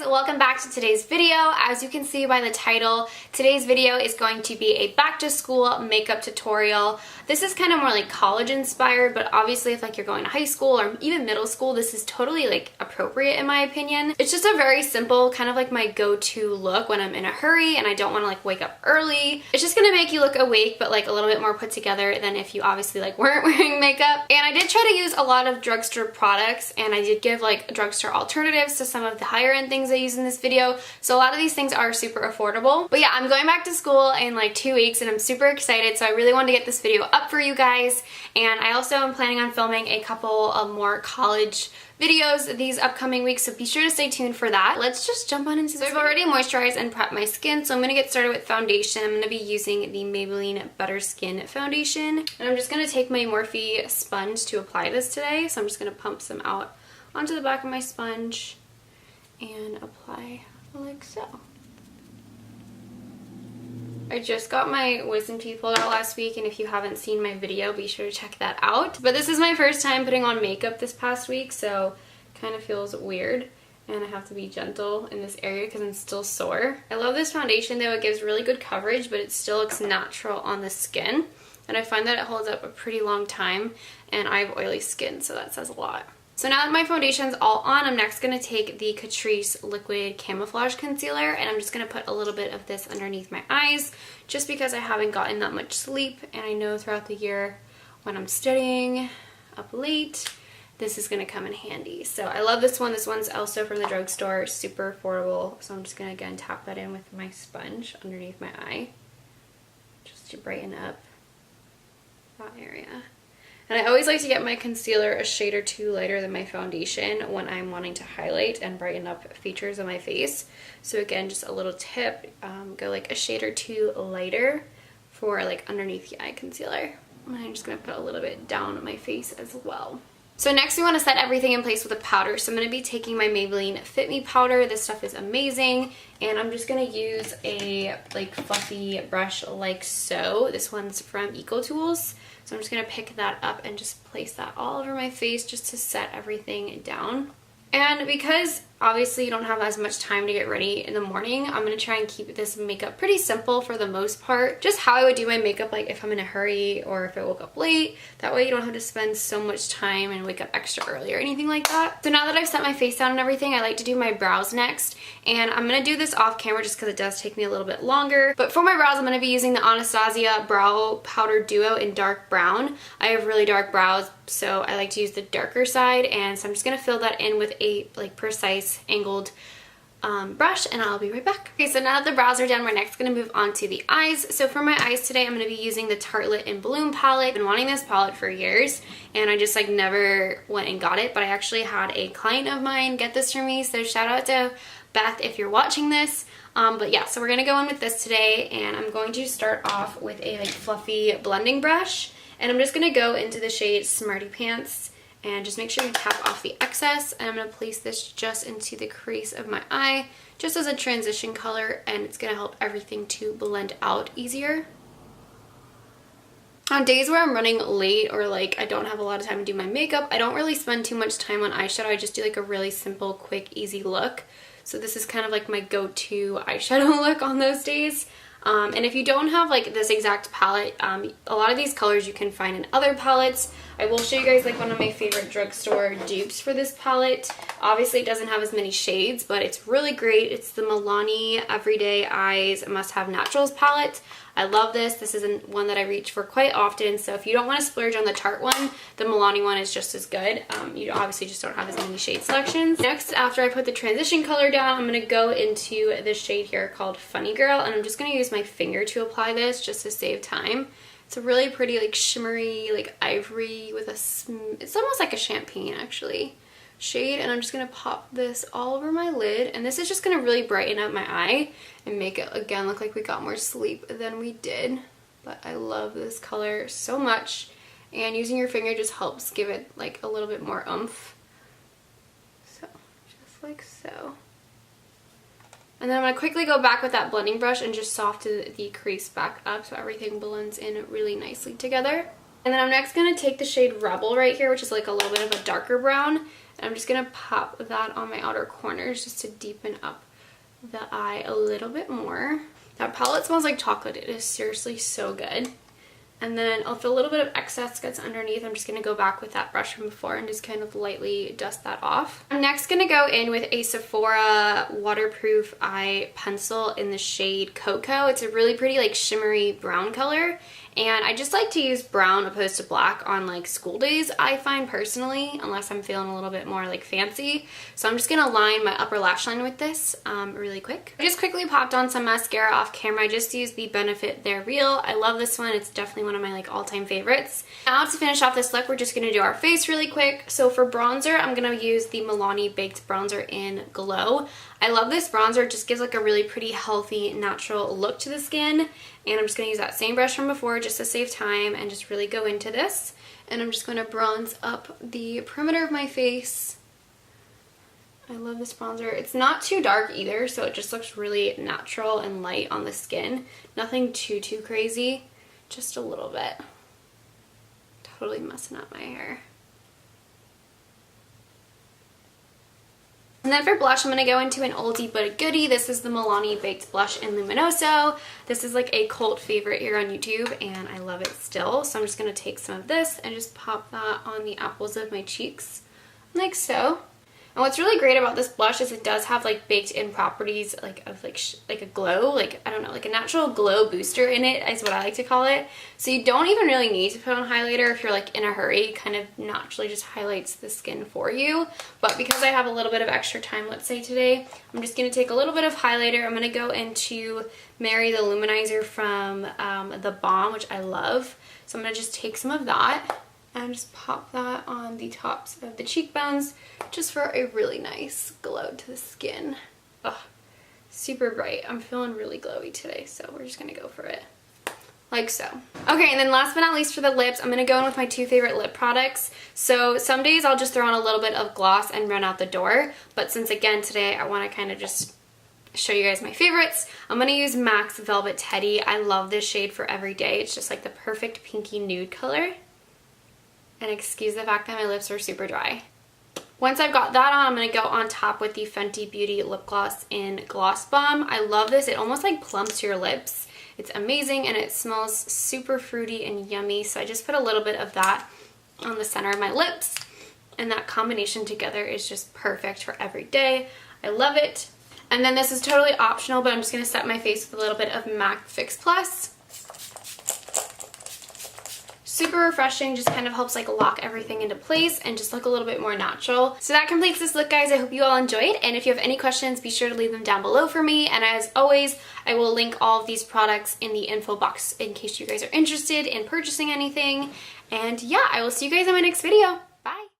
welcome back to today's video. As you can see by the title, today's video is going to be a back to school makeup tutorial. This is kind of more like college inspired, but obviously if like you're going to high school or even middle school, this is totally like appropriate in my opinion. It's just a very simple, kind of like my go-to look when I'm in a hurry and I don't want to like wake up early. It's just gonna make you look awake, but like a little bit more put together than if you obviously like weren't wearing makeup. And I did try to use a lot of drugstore products, and I did give like drugstore alternatives to some of the higher end things I use in this video. So a lot of these things are super affordable. But yeah, I'm going back to school in like 2 weeks and I'm super excited. So I really wanted to get this video up for you guys. And I also am planning on filming a couple of more college videos these upcoming weeks, so be sure to stay tuned for that. Let's just jump on into this. So I've already moisturized and prepped my skin, so I'm gonna get started with foundation. I'm gonna be using the Maybelline Butter Skin Foundation, and I'm just gonna take my Morphe sponge to apply this today. So I'm just gonna pump some out onto the back of my sponge and apply like so. I just got my wisdom teeth pulled out last week, and if you haven't seen my video, be sure to check that out. But this is my first time putting on makeup this past week, so it kind of feels weird, and I have to be gentle in this area because I'm still sore. I love this foundation though. It gives really good coverage, but it still looks natural on the skin, and I find that it holds up a pretty long time, and I have oily skin, so that says a lot. So now that my foundation's all on, I'm next going to take the Catrice Liquid Camouflage Concealer, and I'm just going to put a little bit of this underneath my eyes just because I haven't gotten that much sleep, and I know throughout the year when I'm studying up late, this is going to come in handy. So I love this one. This one's also from the drugstore, super affordable. So I'm just going to again tap that in with my sponge underneath my eye just to brighten up that area. And I always like to get my concealer a shade or two lighter than my foundation when I'm wanting to highlight and brighten up features on my face. So again, just a little tip, go like a shade or two lighter for like underneath the eye concealer. And I'm just going to put a little bit down my face as well. So next we want to set everything in place with a powder. So I'm going to be taking my Maybelline Fit Me Powder. This stuff is amazing. And I'm just going to use a like fluffy brush like so. This one's from Eco Tools. So I'm just going to pick that up and just place that all over my face just to set everything down. And because obviously you don't have as much time to get ready in the morning, I'm going to try and keep this makeup pretty simple for the most part. Just how I would do my makeup like if I'm in a hurry or if I woke up late. That way you don't have to spend so much time and wake up extra early or anything like that. So now that I've set my face down and everything, I like to do my brows next. And I'm going to do this off camera just because it does take me a little bit longer. But for my brows, I'm going to be using the Anastasia Brow Powder Duo in dark brown. I have really dark brows, so I like to use the darker side. And so I'm just going to fill that in with a like precise angled brush, and I'll be right back. Okay, so now that the brows are done, we're next going to move on to the eyes. So for my eyes today, I'm going to be using the Tartelette in Bloom palette. I've been wanting this palette for years, and I just like never went and got it, but I actually had a client of mine get this for me, so shout out to Beth if you're watching this. But yeah, so we're going to go in with this today, and I'm going to start off with a like fluffy blending brush, and I'm just going to go into the shade Smarty Pants and just make sure you tap off the excess. And I'm going to place this just into the crease of my eye just as a transition color, and it's going to help everything to blend out easier. On days where I'm running late or like I don't have a lot of time to do my makeup, I don't really spend too much time on eyeshadow. I just do like a really simple, quick, easy look. So this is kind of like my go-to eyeshadow look on those days. And if you don't have like this exact palette, a lot of these colors you can find in other palettes. I will show you guys like one of my favorite drugstore dupes for this palette. Obviously it doesn't have as many shades, but it's really great. It's the Milani Everyday Eyes Must Have Naturals palette. I love this. This is one that I reach for quite often. So if you don't want to splurge on the Tarte one, the Milani one is just as good. You obviously just don't have as many shade selections. Next, after I put the transition color down, I'm going to go into this shade here called Funny Girl, and I'm just going to use my finger to apply this just to save time. It's a really pretty like shimmery like ivory with it's almost like a champagne actually shade, and I'm just going to pop this all over my lid, and this is just going to really brighten up my eye and make it again look like we got more sleep than we did. But I love this color so much, and using your finger just helps give it like a little bit more oomph. So just like so. And then I'm going to quickly go back with that blending brush and just soften the crease back up so everything blends in really nicely together. And then I'm next going to take the shade Rebel right here, which is like a little bit of a darker brown, and And I'm just going to pop that on my outer corners just to deepen up the eye a little bit more. That palette smells like chocolate. It is seriously so good. And then if a little bit of excess gets underneath, I'm just going to go back with that brush from before and just kind of lightly dust that off. I'm next going to go in with a Sephora waterproof eye pencil in the shade Cocoa. It's a really pretty like shimmery brown color. And I just like to use brown opposed to black on like school days, I find personally, unless I'm feeling a little bit more like fancy. So I'm just gonna line my upper lash line with this really quick. I just quickly popped on some mascara off camera. I just used the Benefit They're Real. I love this one. It's definitely one of my like all-time favorites. Now to finish off this look, we're just gonna do our face really quick. So for bronzer, I'm gonna use the Milani Baked Bronzer in Glow. I love this bronzer. It just gives like a really pretty healthy natural look to the skin. And I'm just going to use that same brush from before just to save time and just really go into this. And I'm just going to bronze up the perimeter of my face. I love this bronzer. It's not too dark either, so it just looks really natural and light on the skin. Nothing too crazy, just a little bit. Totally messing up my hair. And then for blush, I'm going to go into an oldie but a goodie. This is the Milani Baked Blush in Luminoso. This is like a cult favorite here on YouTube, and I love it still. So I'm just going to take some of this and just pop that on the apples of my cheeks, like so. And what's really great about this blush is it does have like baked in properties like of like a glow, like I don't know, like a natural glow booster in it is what I like to call it. So you don't even really need to put on highlighter if you're like in a hurry. It kind of naturally just highlights the skin for you. But because I have a little bit of extra time, let's say today, I'm just going to take a little bit of highlighter. I'm going to go into Mary the Luminizer from the Balm, which I love. So I'm going to just take some of that and just pop that on the tops of the cheekbones just for a really nice glow to the skin. Ugh, super bright. I'm feeling really glowy today, so we're just gonna go for it. Like so. Okay, and then last but not least for the lips, I'm gonna go in with my two favorite lip products. So some days I'll just throw on a little bit of gloss and run out the door, but since again today I wanna kind of just show you guys my favorites, I'm gonna use MAC's Velvet Teddy. I love this shade for every day. It's just like the perfect pinky nude color. And excuse the fact that my lips are super dry. Once I've got that on, I'm going to go on top with the Fenty Beauty Lip Gloss in Gloss Bomb. I love this. It almost like plumps your lips. It's amazing and it smells super fruity and yummy. So I just put a little bit of that on the center of my lips. And that combination together is just perfect for every day. I love it. And then this is totally optional, but I'm just going to set my face with a little bit of MAC Fix Plus. Super refreshing, just kind of helps like lock everything into place and just look a little bit more natural. So that completes this look, guys. I hope you all enjoyed, and if you have any questions, be sure to leave them down below for me. And as always, I will link all of these products in the info box in case you guys are interested in purchasing anything. And yeah, I will see you guys in my next video. Bye!